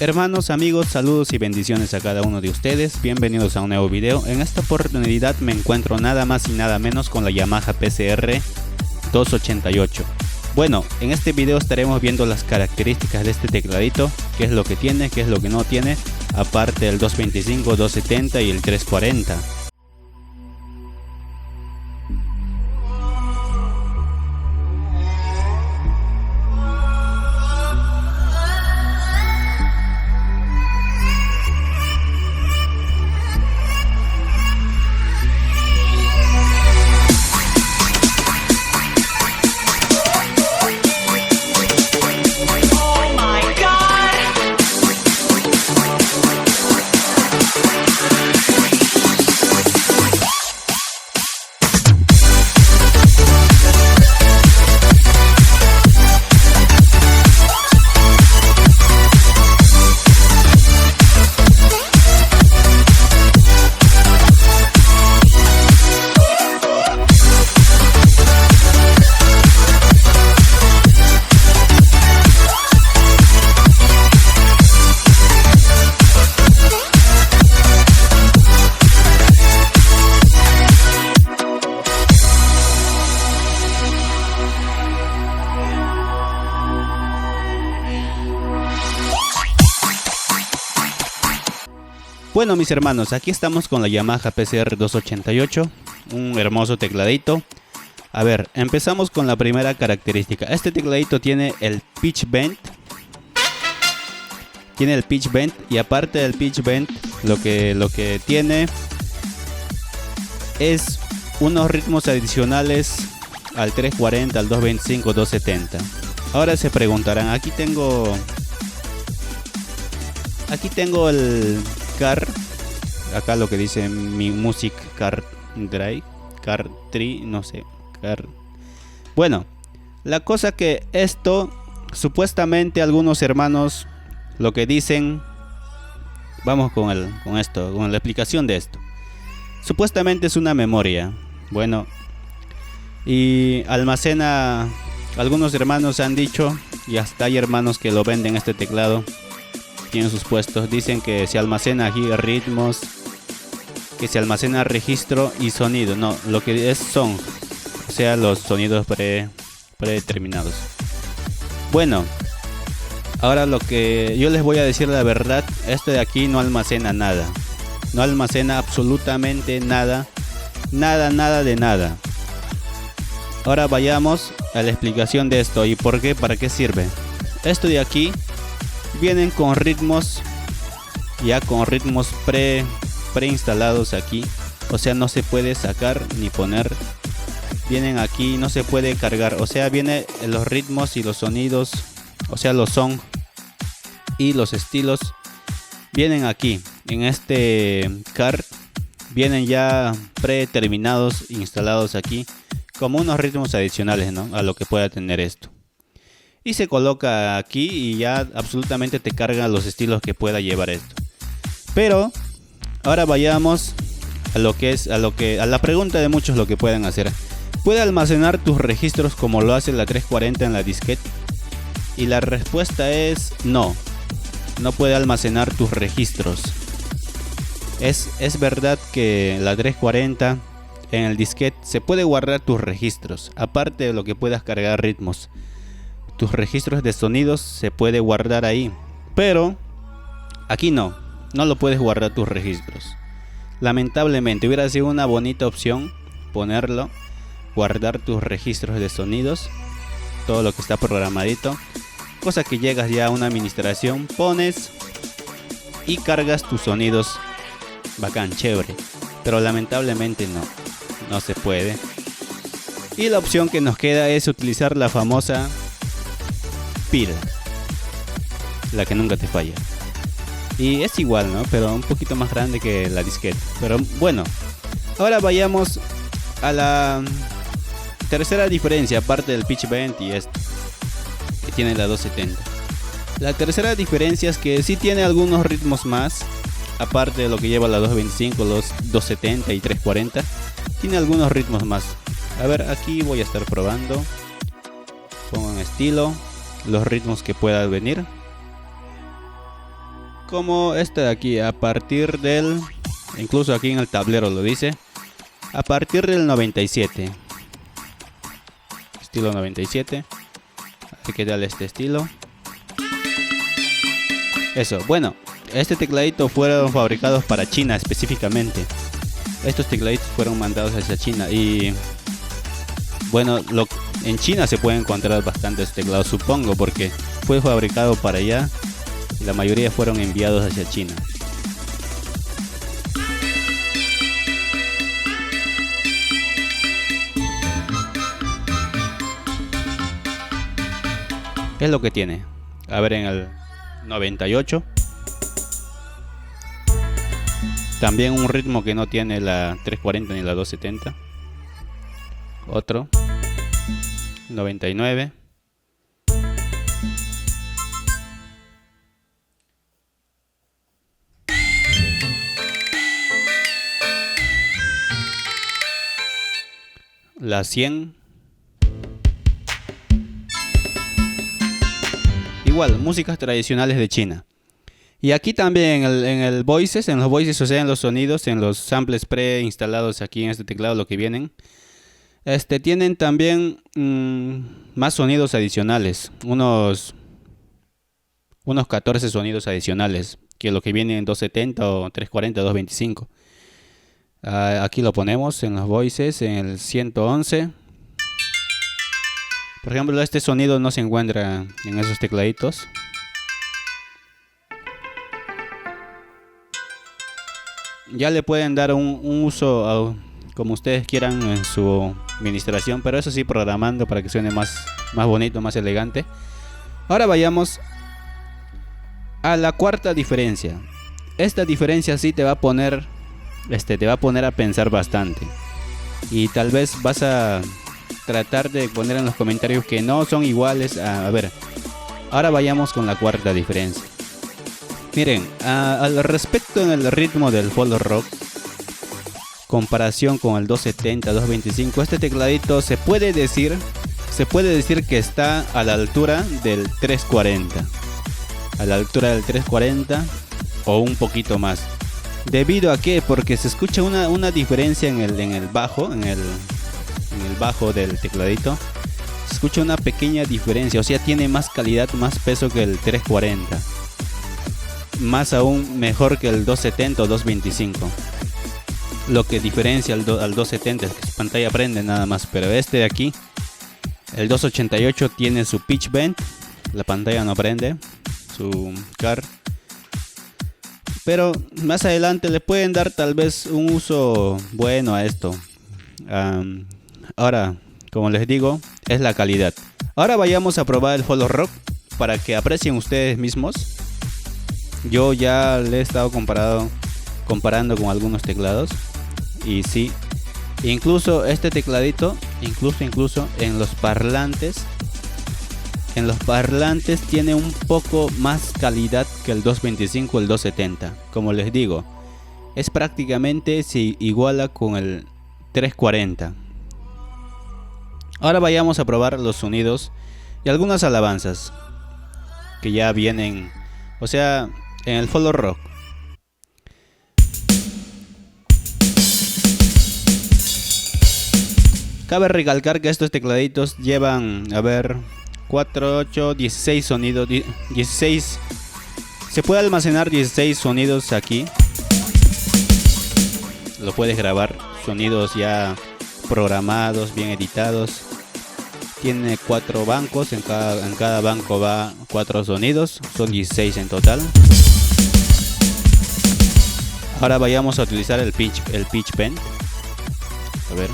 Hermanos, amigos, saludos y bendiciones a cada uno de ustedes. Bienvenidos a un nuevo video. En esta oportunidad me encuentro nada más y nada menos con la Yamaha PCR 288. Bueno, en este video estaremos viendo las características de este tecladito, qué es lo que tiene, qué es lo que no tiene, aparte del 225, 270 y el 340. Bueno, mis hermanos, aquí estamos con la Yamaha PCR 288, un hermoso tecladito. A ver, empezamos con la primera característica. Este tecladito tiene el pitch bend. Y aparte del pitch bend, lo que tiene es unos ritmos adicionales al 340, al 225, 270. Ahora se preguntarán, aquí tengo el car, acá lo que dice mi music car drive, car tree, no sé, car. Bueno, la cosa que esto, supuestamente algunos hermanos lo que dicen, vamos con la explicación de esto. Supuestamente es una memoria, bueno, y almacena, algunos hermanos han dicho, y hasta hay hermanos que lo venden este teclado, tienen sus puestos, dicen que se almacena aquí ritmos, que se almacena registro y sonido. No, lo que es son, o sea, los sonidos predeterminados. Bueno, ahora lo que yo les voy a decir la verdad, este de aquí no almacena nada, no almacena absolutamente nada, nada de nada. Ahora vayamos a la explicación de esto y por qué, para qué sirve. Esto de aquí vienen con ritmos, ya con ritmos preinstalados aquí, o sea, no se puede sacar ni poner, vienen aquí, no se puede cargar, o sea, vienen los ritmos y los sonidos, o sea, los son y los estilos vienen aquí, en este car, vienen ya predeterminados, instalados aquí, como unos ritmos adicionales, ¿no?, a lo que pueda tener esto. Y se coloca aquí y ya absolutamente te carga los estilos que pueda llevar esto. Pero ahora vayamos a la pregunta de muchos, lo que pueden hacer. ¿Puede almacenar tus registros como lo hace la 340 en la disquete? Y la respuesta es no. No puede almacenar tus registros. Es verdad que la 340 en el disquete se puede guardar tus registros, aparte de lo que puedas cargar ritmos. Tus registros de sonidos se puede guardar ahí, pero aquí no lo puedes guardar tus registros. Lamentablemente hubiera sido una bonita opción ponerlo, guardar tus registros de sonidos, todo lo que está programadito, cosa que llegas ya a una administración, pones y cargas tus sonidos, bacán, chévere, pero lamentablemente no se puede. Y la opción que nos queda es utilizar la famosa pila, la que nunca te falla, y es igual, ¿no?, pero un poquito más grande que la disquete. Pero bueno, ahora vayamos a la tercera diferencia, aparte del pitch bend y esto que tiene la 270. La tercera diferencia es que sí tiene algunos ritmos más, aparte de lo que lleva la 225, los 270 y 340, tiene algunos ritmos más. A ver, aquí voy a estar probando. Pongo en estilo los ritmos que pueda venir. como este de aquí, a partir del, incluso aquí en el tablero lo dice, a partir del 97. Estilo 97. Hay que darle este estilo. Eso, bueno, este tecladito fueron fabricados para China específicamente. Estos tecladitos fueron mandados hacia China y bueno, en China se pueden encontrar bastantes teclados, supongo, porque fue fabricado para allá y la mayoría fueron enviados hacia China. Es lo que tiene. A ver, en el 98 también un ritmo que no tiene la 340 ni la 270. Otro 99. La 100. Igual, músicas tradicionales de China. Y aquí también en los voices, o sea, en los sonidos, en los samples preinstalados aquí en este teclado, lo que vienen, tienen también más sonidos adicionales, unos 14 sonidos adicionales, que lo que viene en 270 o 340, 225. Aquí lo ponemos en los voices, en el 111. Por ejemplo, este sonido no se encuentra en esos tecladitos. Ya le pueden dar un uso como ustedes quieran en su administración, pero eso sí, programando para que suene más bonito, más elegante. Ahora vayamos a la cuarta diferencia. Esta diferencia sí te va a poner a pensar bastante. Y tal vez vas a tratar de poner en los comentarios que no son iguales. A ver, ahora vayamos con la cuarta diferencia. Miren, al respecto en el ritmo del folk rock, comparación con el 270, 225, este tecladito se puede decir que está a la altura del 340. A la altura del 340 o un poquito más. ¿Debido a qué? Porque se escucha una diferencia en el bajo, en el bajo del tecladito. Se escucha una pequeña diferencia, o sea, tiene más calidad, más peso que el 340. Más aún mejor que el 270 o 225. Lo que diferencia al 270 es que su pantalla prende nada más, pero este de aquí, el 288, tiene su pitch bend, la pantalla no prende, su car. Pero más adelante le pueden dar tal vez un uso bueno a esto. Ahora, como les digo, es la calidad. Ahora vayamos a probar el folk rock para que aprecien ustedes mismos. Yo ya le he estado comparando con algunos teclados. Y sí, incluso este tecladito, incluso en los parlantes tiene un poco más calidad que el 225 o el 270. Como les digo, es prácticamente se iguala con el 340. Ahora vayamos a probar los sonidos y algunas alabanzas que ya vienen, o sea, en el folk rock. Cabe recalcar que estos tecladitos llevan, 4, 8, 16 sonidos, 16. Se puede almacenar 16 sonidos aquí. Lo puedes grabar, sonidos ya programados, bien editados. Tiene 4 bancos, en cada banco va 4 sonidos, son 16 en total. Ahora vayamos a utilizar el pitch bend. A ver.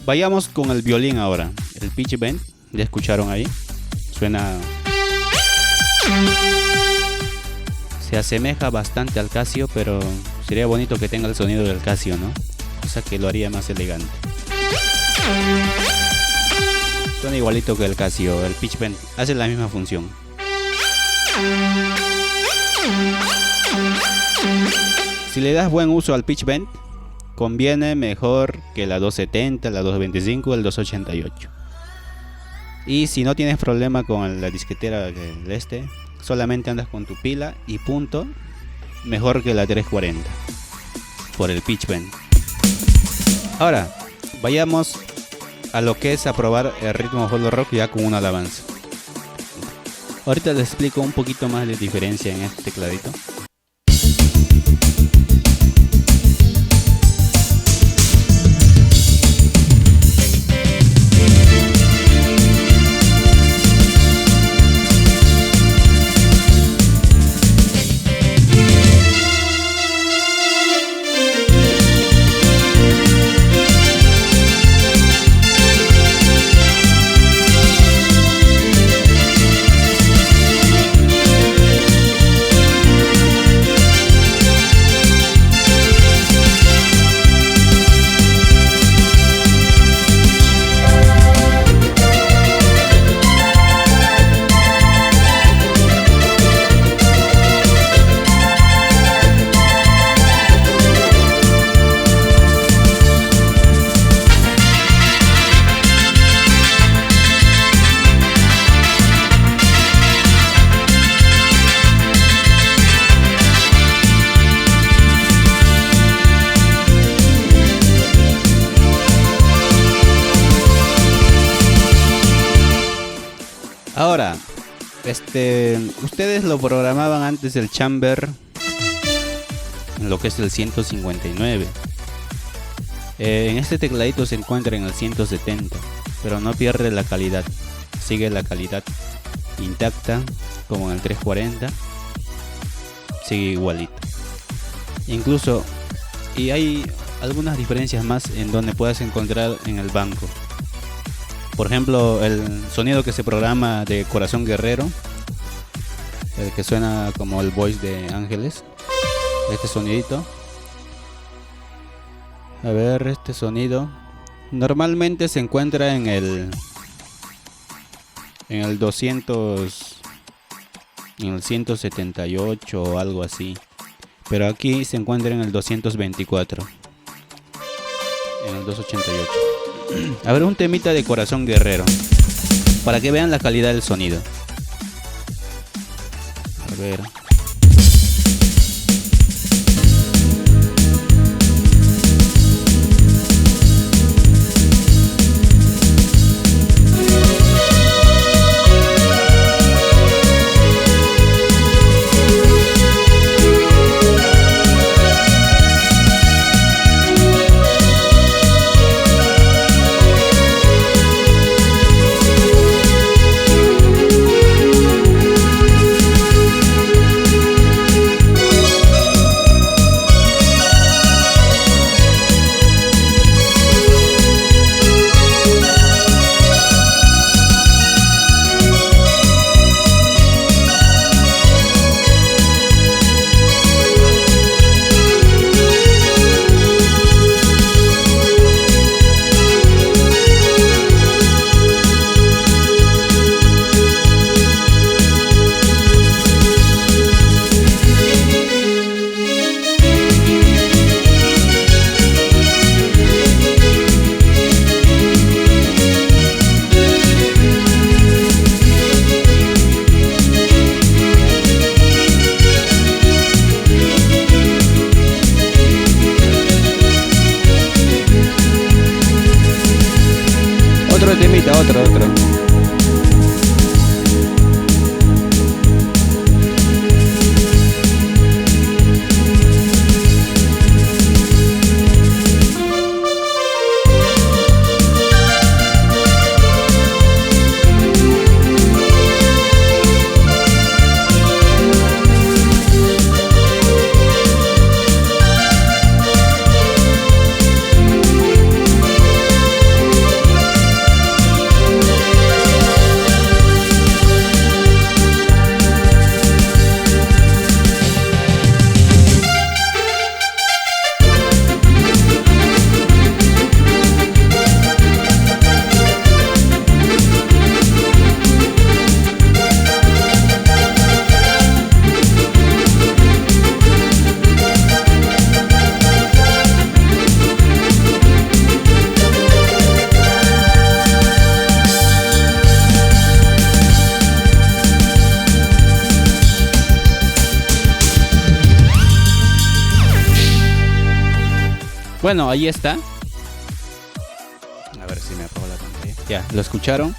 Vayamos con el violín ahora. El pitch bend, ya escucharon ahí. Suena. Se asemeja bastante al Casio, pero sería bonito que tenga el sonido del Casio, ¿no? Cosa que lo haría más elegante. Suena igualito que el Casio, el pitch bend hace la misma función. Si le das buen uso al pitch bend, conviene mejor que la 270, la 225 o el 288. Y si no tienes problema con la disquetera del solamente andas con tu pila y punto, mejor que la 340 por el pitch bend. Ahora, vayamos a lo que es a probar el ritmo follow rock ya con una alabanza. Ahorita les explico un poquito más de diferencia en este tecladito. Ahora, ustedes lo programaban antes del chamber, en lo que es el 159. En este tecladito se encuentra en el 170, pero no pierde la calidad. Sigue la calidad intacta, como en el 340. Sigue igualito. Incluso, y hay algunas diferencias más en donde puedas encontrar en el banco. Por ejemplo, el sonido que se programa de Corazón Guerrero, el que suena como el voice de Ángeles, este sonidito. A ver, este sonido normalmente se encuentra en el 200, en el 178 o algo así, pero aquí se encuentra en el 224, en el 288. A ver, un temita de Corazón Guerrero, para que vean la calidad del sonido. A ver. Bueno, ahí está. A ver si me apago la pantalla. Ya, lo escucharon.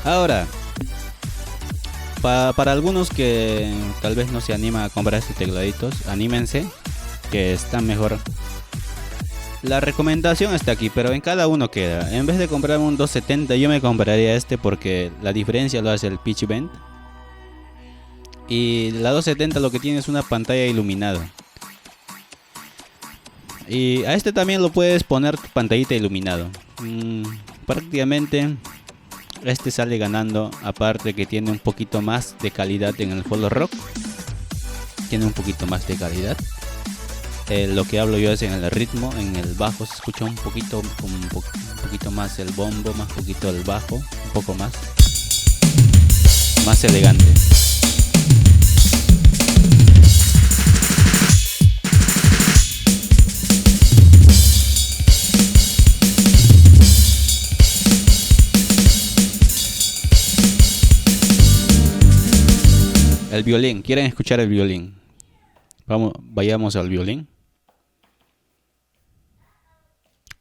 Ahora, para algunos que tal vez no se animan a comprar estos tecladitos, anímense, que están mejor. La recomendación está aquí, pero en cada uno queda. En vez de comprar un 270, yo me compraría este porque la diferencia lo hace el Pitch Bend. Y la 270 lo que tiene es una pantalla iluminada. Y a este también lo puedes poner tu pantallita iluminado. Prácticamente este sale ganando, aparte que tiene un poquito más de calidad en el follow rock. Tiene un poquito más de calidad. Lo que hablo yo es en el ritmo, en el bajo se escucha un poquito más el bombo, más poquito el bajo, un poco más elegante. El violín, ¿quieren escuchar el violín? Vayamos al violín.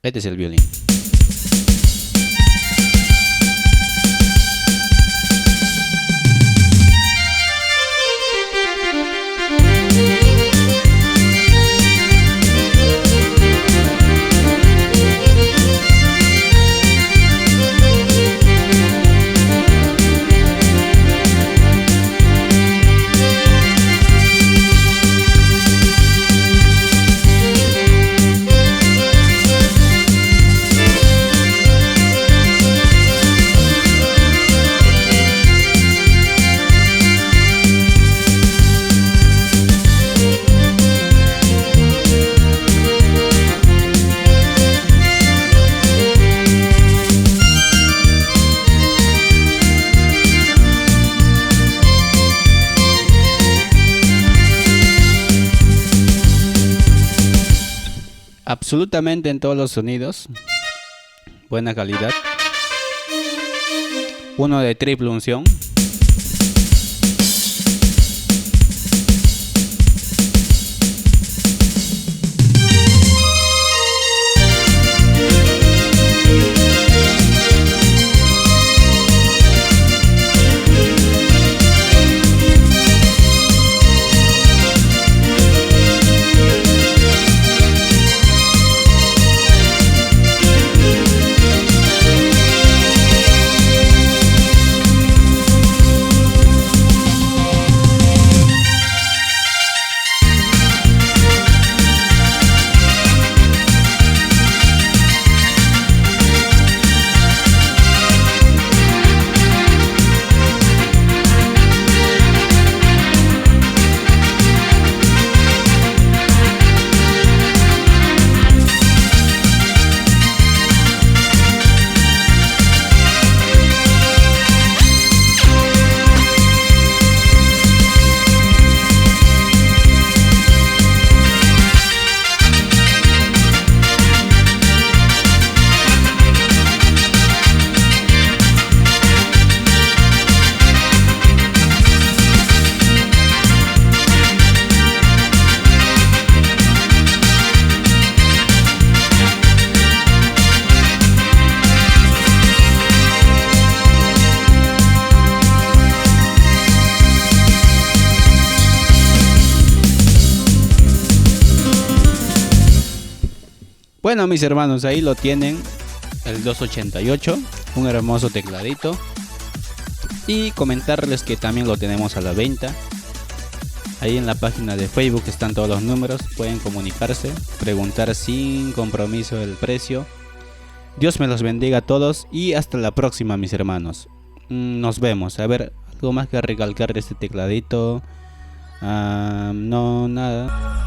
Este es el violín. Absolutamente en todos los sonidos. Buena calidad. Uno de triple unción. Bueno, mis hermanos, ahí lo tienen, el 288, un hermoso tecladito. Y comentarles que también lo tenemos a la venta. Ahí en la página de Facebook están todos los números, pueden comunicarse, preguntar sin compromiso el precio. Dios me los bendiga a todos y hasta la próxima, mis hermanos. Nos vemos. A ver, algo más que recalcar de este tecladito. No, nada.